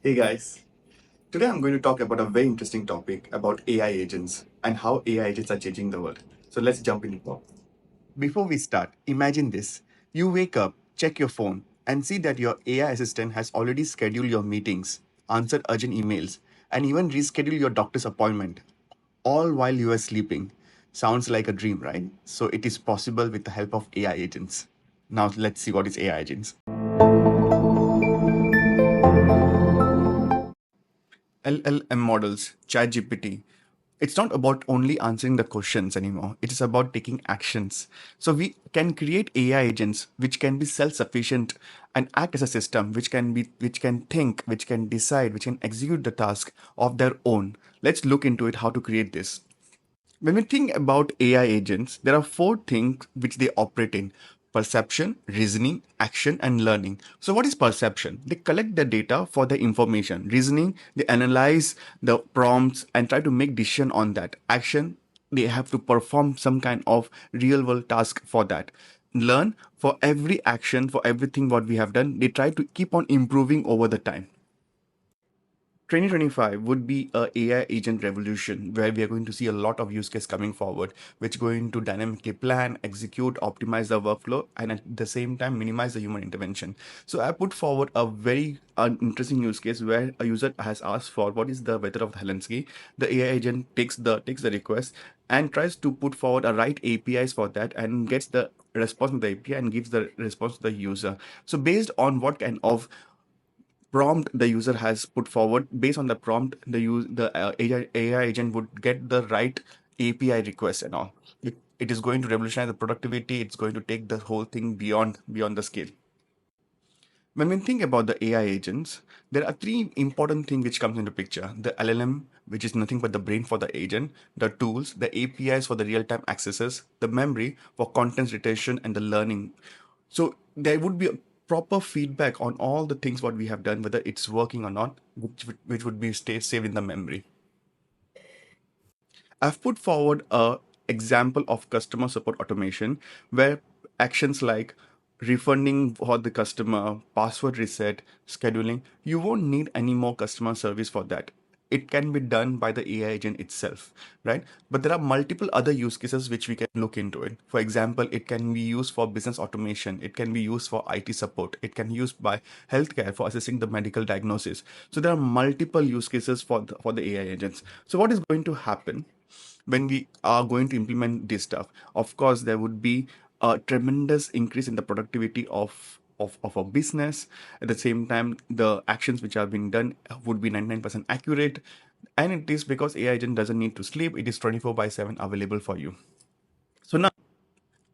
Hey guys, today I'm going to talk about a very interesting topic about AI agents and how AI agents are changing the world. So let's jump into it. Before we start, imagine this. You wake up, check your phone, and see that your AI assistant has already scheduled your meetings, answered urgent emails, and even rescheduled your doctor's appointment, all while you are sleeping. Sounds like a dream, right? So it is possible with the help of AI agents. Now let's see what is AI agents. LLM models, ChatGPT, it's not about only answering the questions anymore. It is about taking actions. So we can create AI agents which can be self-sufficient and act as a system which can think, which can decide, which can execute the task of their own. Let's look into it how to create this. When we think about AI agents, there are four things which they operate in: perception, reasoning, action, and learning. So, what is perception? They collect the data for the information. Reasoning, they analyze the prompts and try to make decision on that. Action, they have to perform some kind of real world task for that. Learn, for every action, for everything what we have done, they try to keep on improving over the time. 2025 would be a AI agent revolution where we are going to see a lot of use case coming forward, which going to dynamically plan, execute, optimize the workflow, and at the same time minimize the human intervention. So I put forward a very interesting use case where a user has asked for what is the weather of Helsinki. The AI agent takes the request and tries to put forward a right APIs for that and gets the response from the API and gives the response to the user. So based on what kind of prompt the user has put forward, based on the prompt the AI agent would get the right API request and all. It is going to revolutionize the productivity. It's going to take the whole thing beyond the scale. When we think about the AI agents, there are three important things which comes into picture: the LLM, which is nothing but the brain for the agent; the tools, the APIs for the real-time accesses; the memory for content retention and the learning. So there would be a proper feedback on all the things what we have done, whether it's working or not, which would be stay saved in the memory. I've put forward a example of customer support automation where actions like refunding for the customer, password reset, scheduling, you won't need any more customer service for that. It can be done by the AI agent itself, right? But there are multiple other use cases which we can look into it. For example, it can be used for business automation. It can be used for IT support. It can be used by healthcare for assessing the medical diagnosis. So there are multiple use cases for the AI agents. So what is going to happen when we are going to implement this stuff? Of course, there would be a tremendous increase in the productivity of a business. At the same time, the actions which are being done would be 99% accurate. And it is because AI agent doesn't need to sleep. It is 24 by 7 available for you. So now,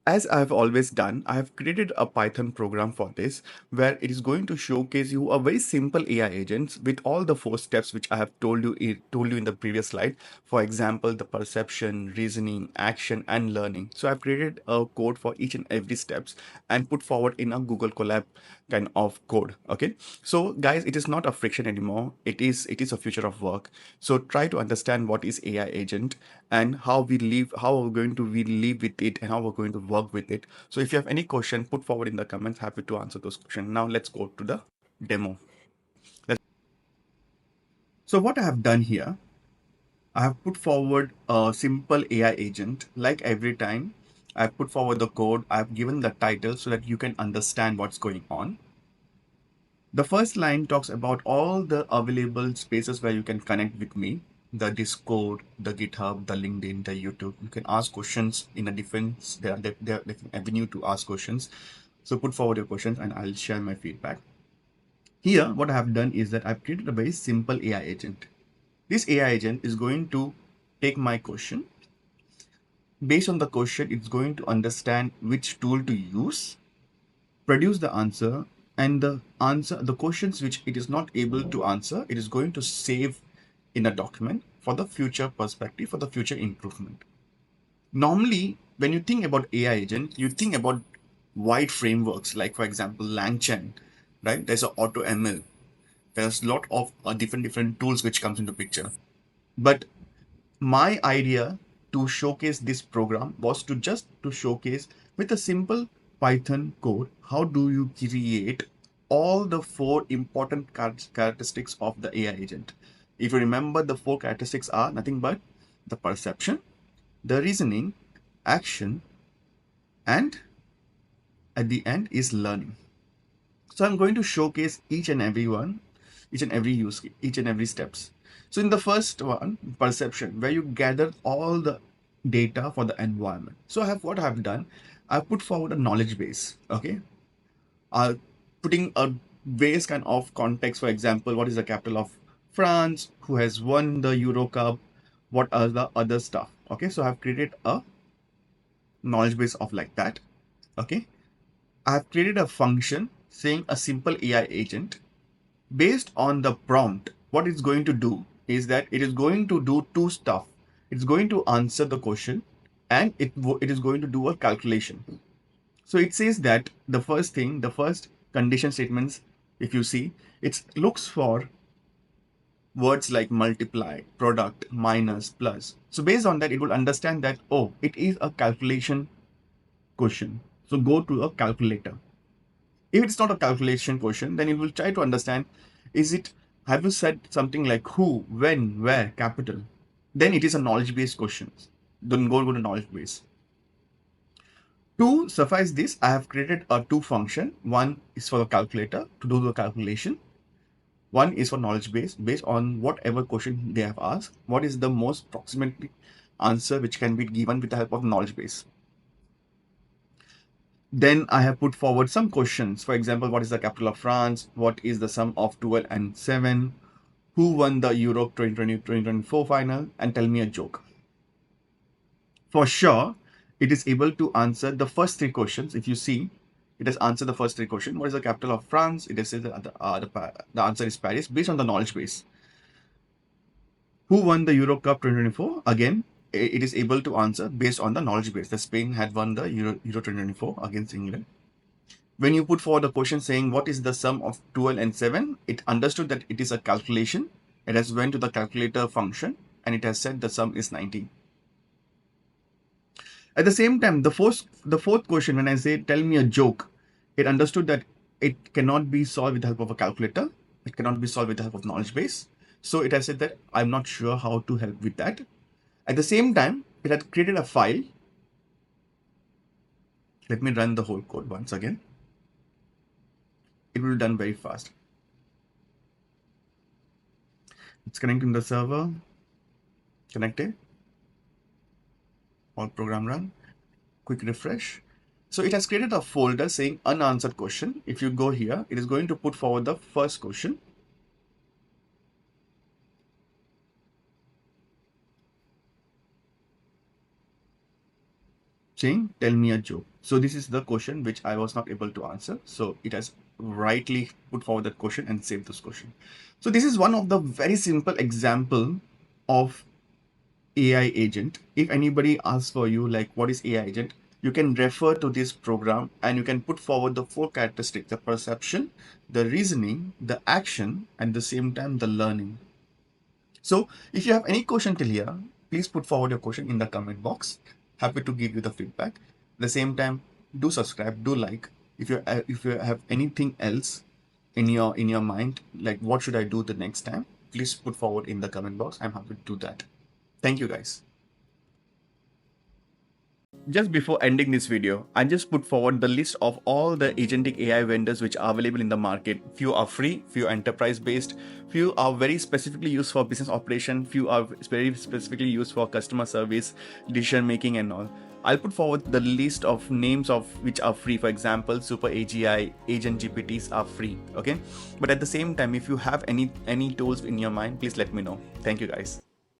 as I've always done, I have created a Python program for this where it is going to showcase you a very simple AI agents with all the four steps which I have told you in the previous slide. For example, the perception, reasoning, action, and learning. So I've created a code for each and every steps and put forward in a Google Colab kind of code. Okay. So guys, it is not a friction anymore. It is a future of work. So try to understand what is AI agent and how we're going to we live with it and how we're going to work with it. So if you have any question, put forward in the comments. Happy to answer those questions. Now let's go to the demo. So what I have done here, I have put forward a simple AI agent. Like every time, I've put forward the code. I've given the title so that you can understand what's going on. The first line talks about all the available spaces where you can connect with me: the Discord, the GitHub, the LinkedIn, the YouTube. You can ask questions in a different, there are different avenue to ask questions. So put forward your questions and I'll share my feedback. Here, what I have done is that I've created a very simple AI agent. This AI agent is going to take my question. Based on the question, it's going to understand which tool to use, produce the answer, and the questions which it is not able to answer, it is going to save in a document for the future perspective, for the future improvement. Normally, when you think about AI agent, you think about wide frameworks like, for example, LangChain, right? There's a auto ML. There's a lot of different tools which comes into picture. But my idea to showcase this program was to just to showcase with a simple Python code, how do you create all the four important characteristics of the AI agent. If you remember, the four characteristics are nothing but the perception, the reasoning, action, and at the end is learning. So I'm going to showcase each and every one, each and every use, each and every steps. So in the first one, perception, where you gather all the data for the environment. So what I have done, I've put forward a knowledge base. Okay, putting a base kind of context. For example, what is the capital of France? Who has won the Euro Cup? What are the other stuff? Okay, so I've created a knowledge base of like that. Okay, I've created a function saying a simple AI agent based on the prompt. What it's going to do is that it is going to do two stuff. It's going to answer the question, and it is going to do a calculation. So it says that the first thing, the first condition statements, if you see, it looks for words like multiply, product, minus, plus. So based on that, it will understand that, oh, it is a calculation question. So go to a calculator. If it's not a calculation question, then it will try to understand, have you said something like who, when, where, capital? Then it is a knowledge based question. Don't go to knowledge base. To suffice this, I have created a two function. One is for the calculator to do the calculation. One is for knowledge base, based on whatever question they have asked. What is the most proximate answer which can be given with the help of knowledge base? Then I have put forward some questions. For example, what is the capital of France? What is the sum of 12 and 7? Who won the Europe 2020-2024 final? And tell me a joke. For sure, it is able to answer the first three questions. If you see, it has answered the first three questions. What is the capital of France? It has said that the answer is Paris based on the knowledge base. Who won the Euro Cup 2024? Again, it is able to answer based on the knowledge base that Spain had won the Euro 2024 against England. When you put forward a question saying what is the sum of 12 and 7, it understood that it is a calculation. It has went to the calculator function and it has said the sum is 19. At the same time, the fourth question, when I say tell me a joke, it understood that it cannot be solved with the help of a calculator. It cannot be solved with the help of knowledge base. So it has said that I'm not sure how to help with that. At the same time, it had created a file. Let me run the whole code once again. It will be done very fast. It's connecting the server. Connected. All program run. Quick refresh. So it has created a folder saying unanswered question. If you go here, it is going to put forward the first question. Saying, tell me a joke. So this is the question which I was not able to answer. So it has rightly put forward that question and saved this question. So this is one of the very simple example of AI agent. If anybody asks for you like what is AI agent, you can refer to this program and you can put forward the four characteristics: the perception, the reasoning, the action, and at the same time the learning. So if you have any question till here, please put forward your question in the comment box. Happy to give you the feedback. At the same time, do subscribe, do like. If you have anything else in your mind, like what should I do the next time, please put forward in the comment box. I'm happy to do that. Thank you guys. Just before ending this video, I just put forward the list of all the agentic AI vendors which are available in the market. Few are free, few are enterprise based, few are very specifically used for business operation, few are very specifically used for customer service, decision making and all. I'll put forward the list of names of which are free. For example, Super AGI, Agent GPTs are free. Okay, but at the same time, if you have any tools in your mind, please let me know. Thank you guys.